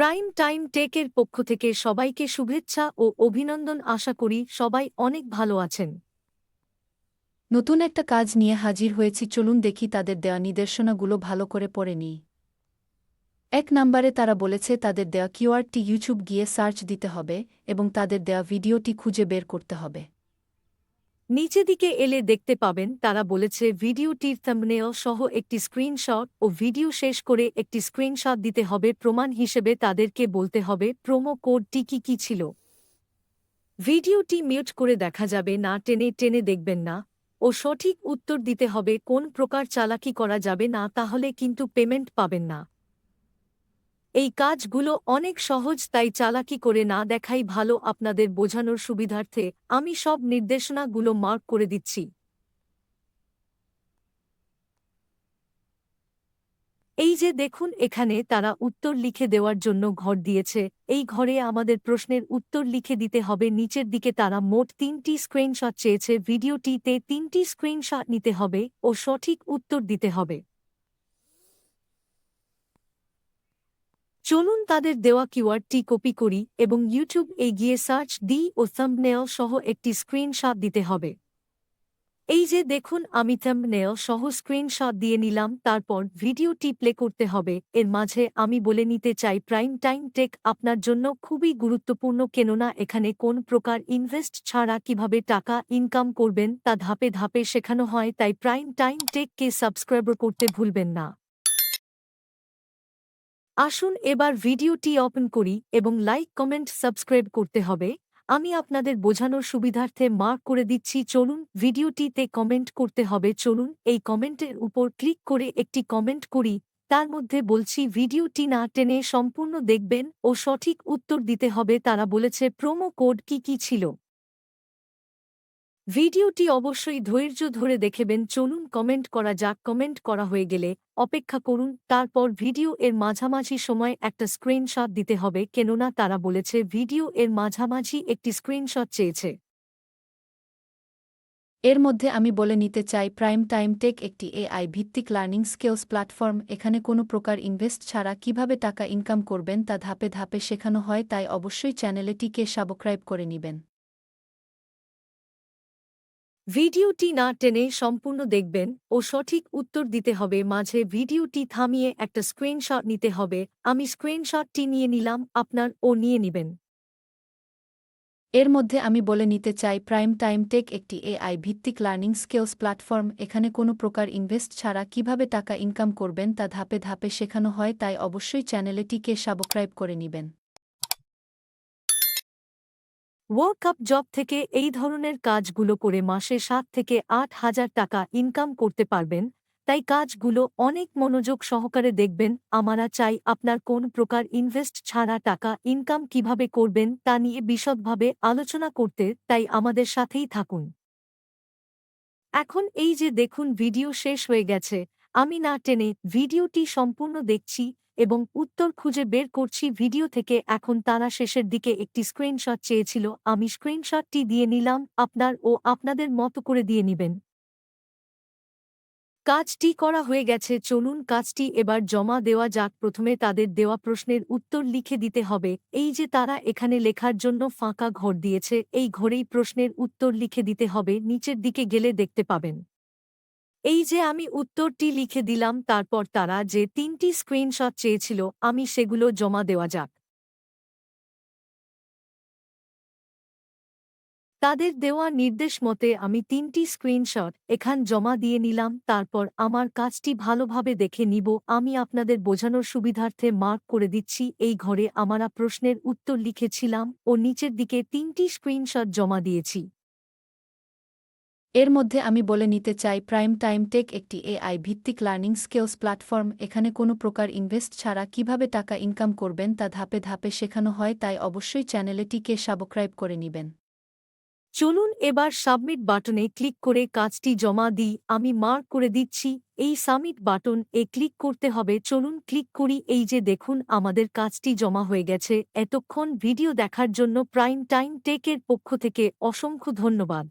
Prime time টেকের পক্ষ থেকে সবাইকে শুভেচ্ছা ও অভিনন্দন। আশা করি সবাই অনেক ভালো আছেন। নতুন একটা কাজ নিয়ে হাজির হয়েছি, চলুন দেখি তাদের দেওয়া নির্দেশনাগুলো ভালো করে পড়ে নিই। ১ নম্বরে তারা বলেছে তাদের দেওয়া কিওয়ার্ডটি ইউটিউব গিয়ে সার্চ দিতে হবে এবং তাদের দেওয়া ভিডিওটি খুঁজে বের করতে হবে। নিচে দিকে এলে দেখতে পাবেন তারা বলেছে ভিডিওটির থাম্বনেল সহ একটি স্ক্রিনশট ও ভিডিও শেষ করে একটি স্ক্রিনশট দিতে হবে। প্রমাণ হিসেবে তাদেরকে বলতে হবে প্রোমো কোডটি কি ছিল। ভিডিওটি মিউট করে দেখা যাবে না, টেনে টেনে দেখবেন না ও সঠিক উত্তর দিতে হবে। কোন প্রকার চালাকি করা যাবে না, তাহলে কিন্তু পেমেন্ট পাবেন না। এই কাজগুলো অনেক সহজ, তাই চালাকি করে না দেখাই ভালো। আপনাদের বোঝানোর সুবিধার্থে আমি সব নির্দেশনাগুলো মার্ক করে দিচ্ছি। এই যে দেখুন, এখানে তারা উত্তর লিখে দেওয়ার জন্য ঘর দিয়েছে। এই ঘরে আমাদের প্রশ্নের উত্তর লিখে দিতে হবে। নিচের দিকে তারা মোট ৩টি স্ক্রিনশট চেয়েছে। ভিডিওটিতে ৩টি স্ক্রিনশট নিতে হবে ও সঠিক উত্তর দিতে হবে। চলুন তাদের দেওয়া কিওয়ার্ডটি কপি করি এবং ইউটিউব গিয়ে সার্চ দিই ও থাম্বনেল সহ একটি স্ক্রিনশট দিতে হবে। এই যে দেখুন, আমি থাম্বনেল সহ স্ক্রিনশট দিয়ে নিলাম। তারপর ভিডিওটি প্লে করতে হবে। এর মাঝে আমি বলে নিতে চাই প্রাইম টাইম টেক আপনার জন্য খুবই গুরুত্বপূর্ণ, কেননা এখানে কোন প্রকার ইনভেস্ট ছাড়া কিভাবে টাকা ইনকাম করবেন তা ধাপে ধাপে শেখানো হয়। তাই প্রাইম টাইম টেককে সাবস্ক্রাইব করতে ভুলবেন না। আসুন এবার ভিডিওটি ওপেন করি এবং লাইক কমেন্ট সাবস্ক্রাইব করতে হবে। আমি আপনাদের বোঝানোর সুবিধার্থে মার্ক করে দিচ্ছি। চলুন ভিডিওটিতে কমেন্ট করতে হবে। চলুন এই কমেন্টের উপর ক্লিক করে একটি কমেন্ট করি। তার মধ্যে বলছি ভিডিওটি না টেনে সম্পূর্ণ দেখবেন ও সঠিক উত্তর দিতে হবে। তারা বলেছে প্রোমো কোড কি ছিল। ভিডিওটি অবশ্যই ধৈর্য ধরে দেখবেন। চলুন কমেন্ট করা যাক। কমেন্ট করা হয়ে গেলে অপেক্ষা করুন। তারপর ভিডিও এর মাঝামাঝি সময় একটা স্ক্রিনশট দিতে হবে, কেননা তারা বলেছে ভিডিও এর মাঝামাঝি একটি স্ক্রিনশট চেয়েছে। এর মধ্যে আমি বলে নিতে চাই প্রাইম টাইম টেক একটি এআই ভিত্তিক লার্নিং স্কিলস প্ল্যাটফর্ম। এখানে কোনো প্রকার ইনভেস্ট ছাড়া কিভাবে টাকা ইনকাম করবেন তা ধাপে ধাপে শেখানো হয়, তাই অবশ্যই চ্যানেলটিকে সাবস্ক্রাইব করে নিবেন। ভিডিওটি না টেনে সম্পূর্ণ দেখবেন ও সঠিক উত্তর দিতে হবে। মাঝে ভিডিওটি থামিয়ে একটা স্ক্রিনশট নিতে হবে। আমি স্ক্রিনশটটি নিয়ে নিলাম, আপনার ও নিয়ে নিবেন। এর মধ্যে আমি বলে নিতে চাই প্রাইম টাইম টেক একটি এআই ভিত্তিক লার্নিং স্কিলস প্ল্যাটফর্ম। এখানে কোনো প্রকার ইনভেস্ট ছাড়া কিভাবে টাকা ইনকাম করবেন তা ধাপে ধাপে শেখানো হয়, তাই অবশ্যই চ্যানেলটিকে সাবস্ক্রাইব করে নিবেন। ওয়ার্ক আপ জব থেকে এই ধরনের কাজগুলো করে মাসে ৭ থেকে ৮ হাজার টাকা ইনকাম করতে পারবেন। তাই কাজগুলো অনেক মনোযোগ সহকারে দেখবেন। আমরা চাই আপনার কোন প্রকার ইনভেস্ট ছাড়া টাকা ইনকাম কিভাবে করবেন তা নিয়ে বিশদভাবে আলোচনা করতে, তাই আমাদের সাথেই থাকুন। এখন এই যে দেখুন, ভিডিও শেষ হয়ে গেছে। আমি না টেনে ভিডিওটি সম্পূর্ণ দেখছি এবং উত্তর খুঁজে বের করছি ভিডিও থেকে। এখন তারা শেষের দিকে একটি স্ক্রিনশট চেয়েছিল, আমি স্ক্রিনশটটি দিয়ে নিলাম। আপনার ও আপনাদের মতো করে দিয়ে নিবেন। কাজটি করা হয়ে গেছে। চলুন কাজটি এবার জমা দেওয়া যাক। প্রথমে তাদের দেওয়া প্রশ্নের উত্তর লিখে দিতে হবে। এই যে তারা এখানে লেখার জন্য ফাঁকা ঘর দিয়েছে, এই ঘরেই প্রশ্নের উত্তর লিখে দিতে হবে। নিচের দিকে গেলে দেখতে পাবেন। এই যে আমি উত্তরটি লিখে দিলাম। তারপর তারা যে ৩টি স্ক্রিনশট চেয়েছিল, আমি সেগুলো জমা দেওয়া যাক। তাদের দেওয়া নির্দেশ মতে আমি ৩টি স্ক্রিনশট এখান জমা দিয়ে নিলাম। তারপর আমার কাজটি ভালোভাবে দেখে নিব। আমি আপনাদের বোঝানোর সুবিধার্থে মার্ক করে দিচ্ছি। এই ঘরে আমরা প্রশ্নের উত্তর লিখেছিলাম ও নিচের দিকে ৩টি স্ক্রিনশট জমা দিয়েছি। এর মধ্যে আমি বলে নিতে চাই প্রাইম টাইম টেক একটি এআই ভিত্তিক লার্নিং স্কিলস প্ল্যাটফর্ম। এখানে কোনো প্রকার ইনভেস্ট ছাড়া কিভাবে টাকা ইনকাম করবেন তা ধাপে ধাপে শেখানো হয়, তাই অবশ্যই চ্যানেলটিকে সাবস্ক্রাইব করে নিবেন। চলুন এবার সাবমিট বাটনে ক্লিক করে কাজটি জমা দিই। আমি মার্ক করে দিচ্ছি। এই সাবমিট বাটন ক্লিক করতে হবে। চলুন ক্লিক করি। এই যে দেখুন, আমাদের কাজটি জমা হয়ে গেছে। এতক্ষণ ভিডিও দেখার জন্য প্রাইম টাইম টেকের পক্ষ থেকে অসংখ্য ধন্যবাদ।